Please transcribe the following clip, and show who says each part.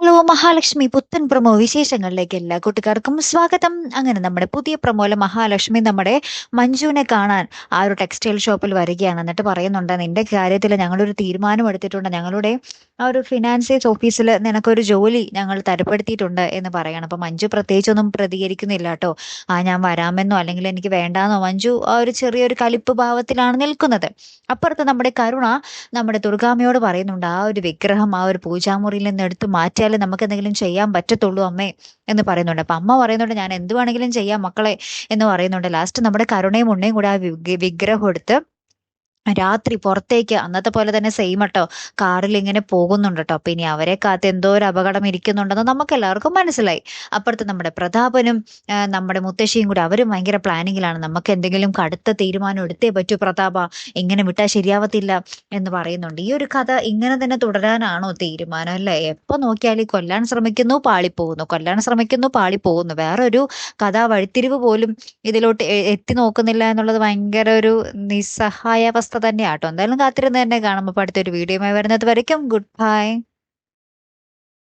Speaker 1: Hello Mahalakshmi പുത്തൻ promo വിശേഷങ്ങളിലേക്ക് എല്ലാ കൂട്ടുകാർക്കും സ്വാഗതം. അങ്ങനെ നമ്മുടെ പുതിയ പ്രൊമോയിലെ മഹാലക്ഷ്മി നമ്മുടെ മഞ്ജുവിനെ കാണാൻ ആ ഒരു ടെക്സ്റ്റൈൽ ഷോപ്പിൽ വരികയാണ്. എന്നിട്ട് പറയുന്നുണ്ട്, നിന്റെ കാര്യത്തിൽ ഞങ്ങളൊരു തീരുമാനം എടുത്തിട്ടുണ്ട്, ഞങ്ങളുടെ ആ ഒരു ഫിനാൻസിയസ് ഓഫീസിൽ നിനക്കൊരു ജോലി ഞങ്ങൾ തരപ്പെടുത്തിയിട്ടുണ്ട് എന്ന് പറയണം. അപ്പൊ മഞ്ജു പ്രത്യേകിച്ചൊന്നും പ്രതികരിക്കുന്നില്ല കേട്ടോ. ഞാൻ വരാമെന്നോ അല്ലെങ്കിൽ എനിക്ക് വേണ്ടാന്നോ മഞ്ജു ആ ഒരു ചെറിയൊരു കലിപ്പ് ഭാവത്തിലാണ് നിൽക്കുന്നത്. അപ്പുറത്ത് നമ്മുടെ കരുണ നമ്മുടെ ദുർഗാമ്മയോട് പറയുന്നുണ്ട്, ആ ഒരു വിഗ്രഹം ആ ഒരു പൂജാമുറിയിൽ നിന്ന് എടുത്ത് മാറ്റിയാലേ നമുക്ക് എന്തെങ്കിലും ചെയ്യാൻ പറ്റത്തുള്ളൂ അമ്മേ എന്ന് പറയുന്നുണ്ട്. അപ്പൊ അമ്മ പറയുന്നുണ്ട്, ഞാൻ എന്ത് വേണമെങ്കിലും ചെയ്യാം മക്കളെ എന്ന് പറയുന്നുണ്ട്. ലാസ്റ്റ് നമ്മുടെ കരുണയും ഉണ്ണയും കൂടെ ആ വിഗ്രഹം എടുത്ത് രാത്രി പുറത്തേക്ക് അന്നത്തെ പോലെ തന്നെ സെയിം കേട്ടോ കാറിൽ ഇങ്ങനെ പോകുന്നുണ്ട് കേട്ടോ. അപ്പൊ ഇനി അവരെ കാത്ത് എന്തോ ഒരു അപകടം ഇരിക്കുന്നുണ്ടെന്ന് നമുക്ക് എല്ലാവർക്കും മനസ്സിലായി. അപ്പുറത്ത് നമ്മുടെ പ്രതാപനും നമ്മുടെ മുത്തശ്ശിയും കൂടി അവരും ഭയങ്കര പ്ലാനിങ്ങിലാണ്. നമുക്ക് എന്തെങ്കിലും കടുത്ത തീരുമാനം എടുത്തേ പറ്റൂ പ്രതാപ, ഇങ്ങനെ വിട്ടാൽ ശരിയാവത്തില്ല എന്ന് പറയുന്നുണ്ട്. ഈ ഒരു കഥ ഇങ്ങനെ തന്നെ തുടരാനാണോ തീരുമാനം? അല്ലേ, എപ്പൊ നോക്കിയാലും കൊല്ലാൻ ശ്രമിക്കുന്നു പാളിപ്പോകുന്നു, കൊല്ലാൻ ശ്രമിക്കുന്നു പാളിപ്പോകുന്നു. വേറൊരു കഥാ വഴിത്തിരിവ് പോലും ഇതിലോട്ട് എത്തി നോക്കുന്നില്ല എന്നുള്ളത് ഭയങ്കര ഒരു നിസ്സഹായാവസ്ഥ തന്നെയാട്ടോ. എന്തായാലും കാത്തിരുന്ന് തന്നെ കാണുമ്പോൾ അടുത്തൊരു വീഡിയോയുമായി വരുന്നത് വരയ്ക്കും ഗുഡ് ബൈ.